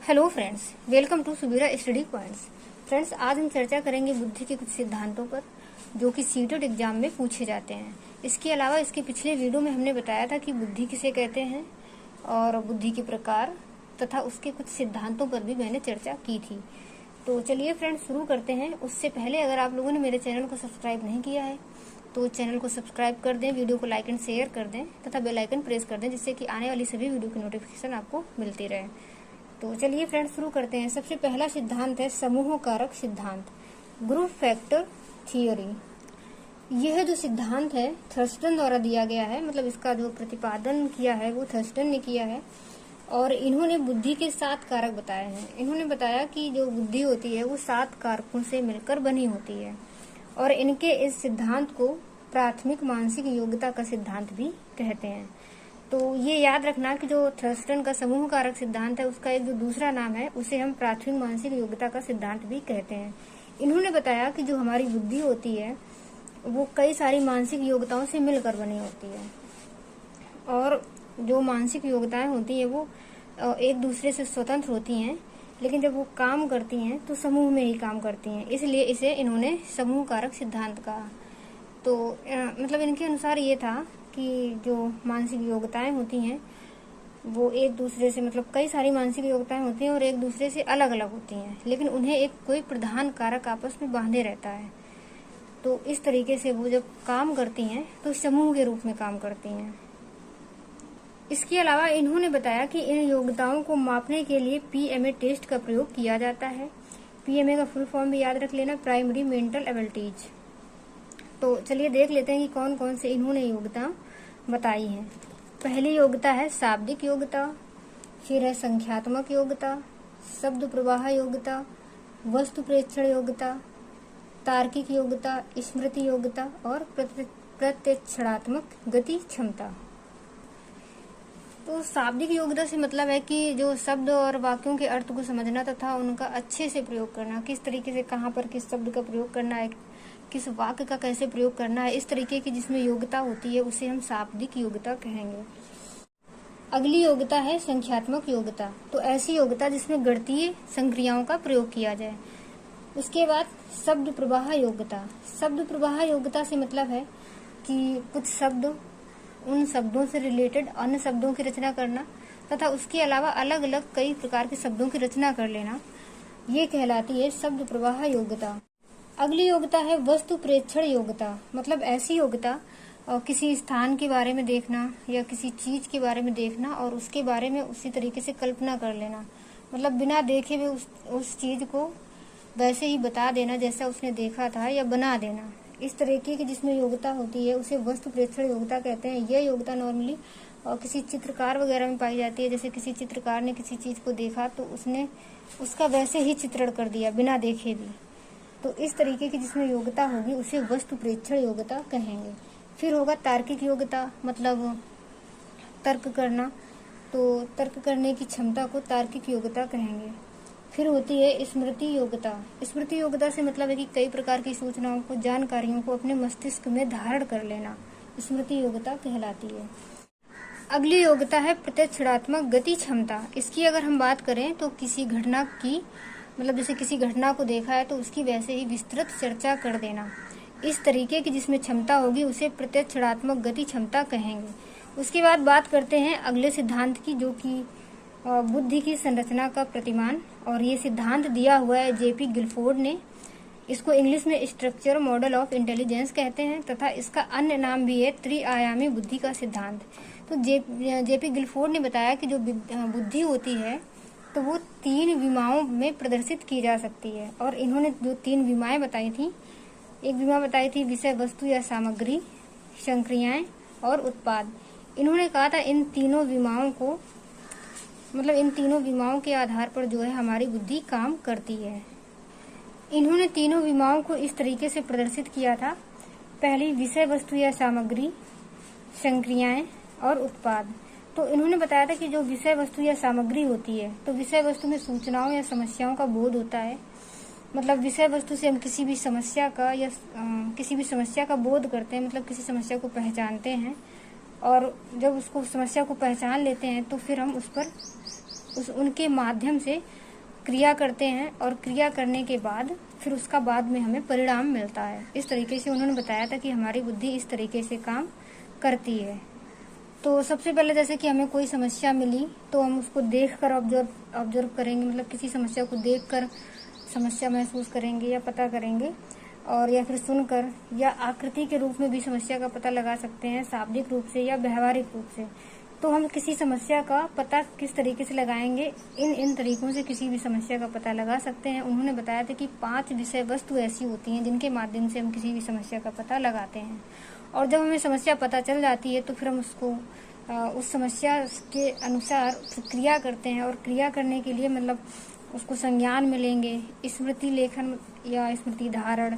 Hello friends, welcome to Subira study points. Friends, आज हम चर्चा करेंगे बुद्धि के कुछ सिद्धांतों पर जो कि सीटेट एग्जाम में पूछे जाते हैं। इसके अलावा इसके पिछले वीडियो में हमने बताया था कि बुद्धि किसे कहते हैं और बुद्धि के प्रकार तथा उसके कुछ सिद्धांतों पर भी मैंने चर्चा की थी। तो चलिए फ्रेंड्स, शुरू करते हैं। उससे पहले अगर आप लोगों ने मेरे चैनल को सब्सक्राइब नहीं किया है तो चैनल को सब्सक्राइब कर दें, वीडियो को लाइक एंड शेयर कर दें तथा बेल आइकन प्रेस कर दें, जिससे कि आने वाली सभी वीडियो की नोटिफिकेशन आपको मिलती रहे। तो चलिए फ्रेंड्स, शुरू करते हैं। सबसे पहला सिद्धांत है समूह कारक सिद्धांत, ग्रुप फैक्टर थियोरी। यह जो सिद्धांत है थर्स्टन द्वारा दिया गया है, मतलब इसका जो प्रतिपादन किया है वो थर्स्टन ने किया है और इन्होंने बुद्धि के 7 कारक बताए हैं। इन्होंने बताया कि जो बुद्धि होती है वो 7 कारकों से मिलकर बनी होती है और इनके इस सिद्धांत को प्राथमिक मानसिक योग्यता का सिद्धांत भी कहते हैं। तो ये याद रखना कि जो थर्स्टन का समूह कारक सिद्धांत है उसका एक जो दूसरा नाम है उसे हम प्राथमिक मानसिक योग्यता का सिद्धांत भी कहते हैं। इन्होंने बताया कि जो हमारी बुद्धि होती है वो कई सारी मानसिक योग्यताओं से मिलकर बनी होती है और जो मानसिक योग्यताएं होती है वो एक दूसरे से स्वतंत्र होती हैं, लेकिन जब वो काम करती हैं तो समूह में ही काम करती हैं, इसलिए इसे इन्होंने समूह कारक सिद्धांत कहा। तो मतलब इनके अनुसार ये था कि जो मानसिक योग्यताएं होती हैं वो एक दूसरे से, मतलब कई सारी मानसिक योग्यताएं होती हैं और एक दूसरे से अलग अलग होती हैं, लेकिन उन्हें एक कोई प्रधान कारक आपस में बांधे रहता है। तो इस तरीके से वो जब काम करती हैं तो समूह के रूप में काम करती हैं। इसके अलावा इन्होंने बताया कि इन योग्यताओं को मापने के लिए PMA टेस्ट का प्रयोग किया जाता है। PMA का फुल फॉर्म भी याद रख लेना, प्राइमरी मेंटल एबिलिटीज। तो चलिए देख लेते हैं कि कौन कौन से इन्होंने योग्यता बताई हैं। पहली योग्यता है शाब्दिक योग्यता, फिर है संख्यात्मक योग्यता, शब्द प्रवाह योग्यता, वस्तु प्रेक्षण योग्यता, तार्किक योग्यता, स्मृति योग्यता और प्रत्यक्षणात्मक गति क्षमता। तो शाब्दिक योग्यता से मतलब है कि जो शब्द और वाक्यों के अर्थ को समझना तथा उनका अच्छे से प्रयोग करना, किस तरीके से कहाँ पर किस शब्द का प्रयोग करना है, किस वाक्य का कैसे प्रयोग करना है, इस तरीके की जिसमें योग्यता होती है उसे हम शाब्दिक योग्यता कहेंगे। अगली योग्यता है संख्यात्मक योग्यता। तो ऐसी योग्यता जिसमें गणितीय संक्रियाओं का प्रयोग किया जाए। उसके बाद शब्द प्रवाह योग्यता। शब्द प्रवाह योग्यता से मतलब है कि कुछ शब्द, उन शब्दों से रिलेटेड अन्य शब्दों की रचना करना तथा उसके अलावा अलग अलग कई प्रकार के शब्दों की रचना कर लेना, ये कहलाती है शब्द प्रवाह योग्यता। अगली योग्यता है वस्तु प्रेक्षण योग्यता। मतलब ऐसी योग्यता किसी स्थान के बारे में देखना या किसी चीज के बारे में देखना और उसके बारे में उसी तरीके से कल्पना कर लेना, मतलब बिना देखे हुए उस चीज को वैसे ही बता देना जैसा उसने देखा था या बना देना। इस तरीके की जिसमें योग्यता होती है उसे वस्तु प्रेक्षण योग्यता कहते हैं। यह योग्यता नॉर्मली किसी चित्रकार वगैरह में पाई जाती है। जैसे किसी चित्रकार ने किसी चीज को देखा तो उसने उसका वैसे ही चित्रण कर दिया बिना देखे भी। तो इस तरीके की जिसमें योग्यता होगी उसे वस्तु प्रेक्षण योग्यता कहेंगे। फिर होगा तार्किक योग्यता, मतलब तर्क करना, तो तर्क करने की क्षमता को तार्किक योग्यता कहेंगे। फिर होती है स्मृति योग्यता। स्मृति योग्यता से मतलब है कि कई प्रकार की सूचनाओं को, जानकारियों को अपने मस्तिष्क में धारण कर लेना, स्मृति योग्यता कहलाती है। अगली योग्यता है प्रत्यक्षणात्मक गति क्षमता। इसकी अगर हम बात करें तो किसी घटना की, मतलब जैसे किसी घटना को देखा है तो उसकी वैसे ही विस्तृत चर्चा कर देना, इस तरीके की जिसमें क्षमता होगी उसे प्रत्यक्षणात्मक गति क्षमता कहेंगे। उसके बाद बात करते हैं अगले सिद्धांत की, जो कि बुद्धि की संरचना का प्रतिमान, और ये सिद्धांत दिया हुआ है JP गिलफोर्ड ने। इसको इंग्लिश में स्ट्रक्चर मॉडल ऑफ इंटेलिजेंस कहते हैं तथा इसका अन्य नाम भी है त्रिआयामी बुद्धि का सिद्धांत। तो JP गिलफोर्ड ने बताया कि जो बुद्धि होती है तो वो 3 विमाओं में प्रदर्शित की जा सकती है और इन्होंने जो 3 विमाएं बताई थी, एक विमा बताई थी विषय वस्तु या सामग्री, संक्रियाएं और उत्पाद। इन्होंने कहा था इन तीनों विमाओं को, मतलब इन तीनों विमाओं के आधार पर जो है हमारी बुद्धि काम करती है। इन्होंने तीनों विमाओं को इस तरीके से प्रदर्शित किया था। पहली विषय वस्तु या सामग्री, संक्रियाएं और उत्पाद। तो इन्होंने बताया था कि जो विषय वस्तु या सामग्री होती है, तो विषय वस्तु में सूचनाओं या समस्याओं का बोध होता है। मतलब विषय वस्तु से हम किसी भी समस्या का बोध करते हैं, मतलब किसी समस्या को पहचानते हैं और जब उसको समस्या को पहचान लेते हैं तो फिर हम उनके माध्यम से क्रिया करते हैं और क्रिया करने के बाद फिर उसका बाद में हमें परिणाम मिलता है। इस तरीके से उन्होंने बताया था कि हमारी बुद्धि इस तरीके से काम करती है। तो सबसे पहले जैसे कि हमें कोई समस्या मिली तो हम उसको देखकर ऑब्जर्व करेंगे, मतलब किसी समस्या को देखकर समस्या महसूस करेंगे या पता करेंगे, और या फिर सुनकर या आकृति के रूप में भी समस्या का पता लगा सकते हैं, शाब्दिक रूप से या व्यवहारिक रूप से। तो हम किसी समस्या का पता किस तरीके से लगाएंगे, इन तरीकों से किसी भी समस्या का पता लगा सकते हैं। उन्होंने बताया था कि 5 विषय वस्तु ऐसी होती हैं जिनके माध्यम से हम किसी भी समस्या का पता लगाते हैं, और जब हमें समस्या पता चल जाती है तो फिर हम उसको उस समस्या के अनुसार क्रिया करते हैं, और क्रिया करने के लिए मतलब उसको संज्ञान में लेंगे, स्मृति लेखन या स्मृति धारण,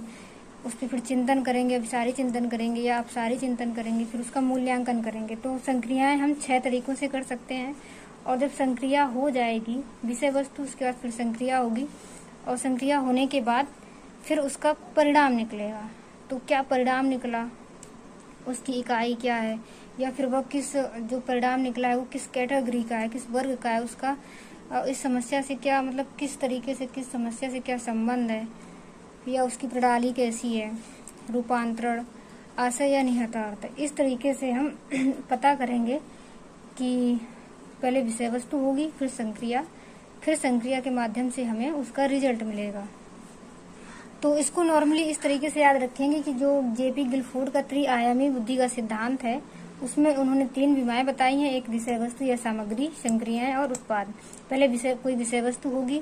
उस पर फिर चिंतन करेंगे, अभिसारी चिंतन करेंगे या अपसारी चिंतन करेंगे, फिर उसका मूल्यांकन करेंगे। तो संक्रियाएं हम 6 तरीकों से कर सकते हैं, और जब संक्रिया हो जाएगी विषय वस्तु, उसके बाद फिर संक्रिया होगी, और संक्रिया होने के बाद फिर उसका परिणाम निकलेगा। तो क्या परिणाम निकला, उसकी इकाई क्या है, या फिर वह जो परिणाम निकला है वो किस कैटेगरी का है, किस वर्ग का है, उसका इस समस्या से क्या, मतलब किस तरीके से किस समस्या से क्या संबंध है, या उसकी प्रणाली कैसी है, रूपांतरण, आशय या निहितार्थ। इस तरीके से हम पता करेंगे कि पहले विषय वस्तु होगी, फिर संक्रिया के माध्यम से हमें उसका रिजल्ट मिलेगा। तो इसको नॉर्मली इस तरीके से याद रखेंगे कि जो जेपी गिलफोर्ड का त्रिआयामी बुद्धि का सिद्धांत है उसमें उन्होंने 3 विमाएं बताई हैं, एक विषय वस्तु या सामग्री, संक्रियाएं और उत्पाद। पहले कोई विषय वस्तु होगी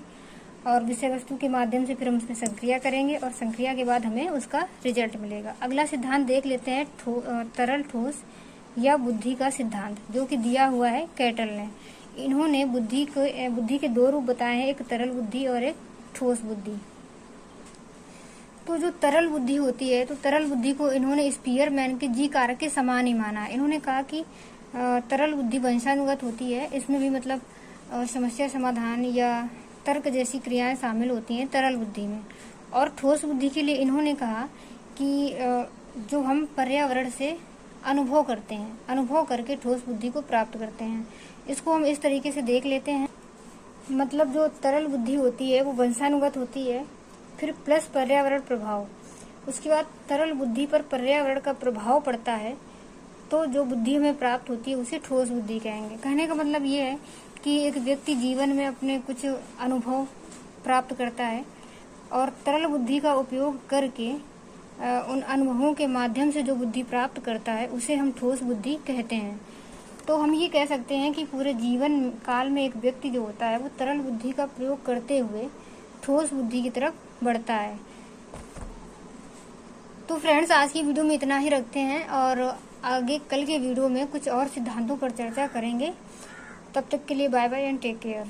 और विषय वस्तु के माध्यम से फिर हम उसमें संक्रिया करेंगे, और संक्रिया के बाद हमें उसका रिजल्ट मिलेगा। अगला सिद्धांत देख लेते हैं तरल ठोस या बुद्धि का सिद्धांत, जो कि दिया हुआ है कैटल ने। इन्होंने बुद्धि के 2 रूप बताए हैं, एक तरल बुद्धि और एक ठोस बुद्धि। तो जो तरल बुद्धि होती है, तो तरल बुद्धि को इन्होंने स्पीयरमैन के जी कारक के समान ही माना। इन्होंने कहा कि तरल बुद्धि वंशानुगत होती है, इसमें भी मतलब समस्या समाधान या तर्क जैसी क्रियाएं शामिल होती हैं तरल बुद्धि में। और ठोस बुद्धि के लिए इन्होंने कहा कि जो हम पर्यावरण से अनुभव करते हैं, अनुभव करके ठोस बुद्धि को प्राप्त करते हैं। इसको हम इस तरीके से देख लेते हैं, मतलब जो तरल बुद्धि होती है वो वंशानुगत होती है, फिर प्लस पर्यावरण प्रभाव, उसके बाद तरल बुद्धि पर पर्यावरण का प्रभाव पड़ता है, तो जो बुद्धि हमें प्राप्त होती है उसे ठोस बुद्धि कहेंगे। कहने का मतलब ये है कि एक व्यक्ति जीवन में अपने कुछ अनुभव प्राप्त करता है और तरल बुद्धि का उपयोग करके उन अनुभवों के माध्यम से जो बुद्धि प्राप्त करता है उसे हम ठोस बुद्धि कहते हैं। तो हम ये कह सकते हैं कि पूरे जीवन काल में एक व्यक्ति जो होता है वो तरल बुद्धि का प्रयोग करते हुए ठोस बुद्धि की तरफ बढ़ता है। तो फ्रेंड्स, आज की वीडियो में इतना ही रखते हैं, और आगे कल के वीडियो में कुछ और सिद्धांतों पर चर्चा करेंगे। तब तक के लिए bye bye and take care.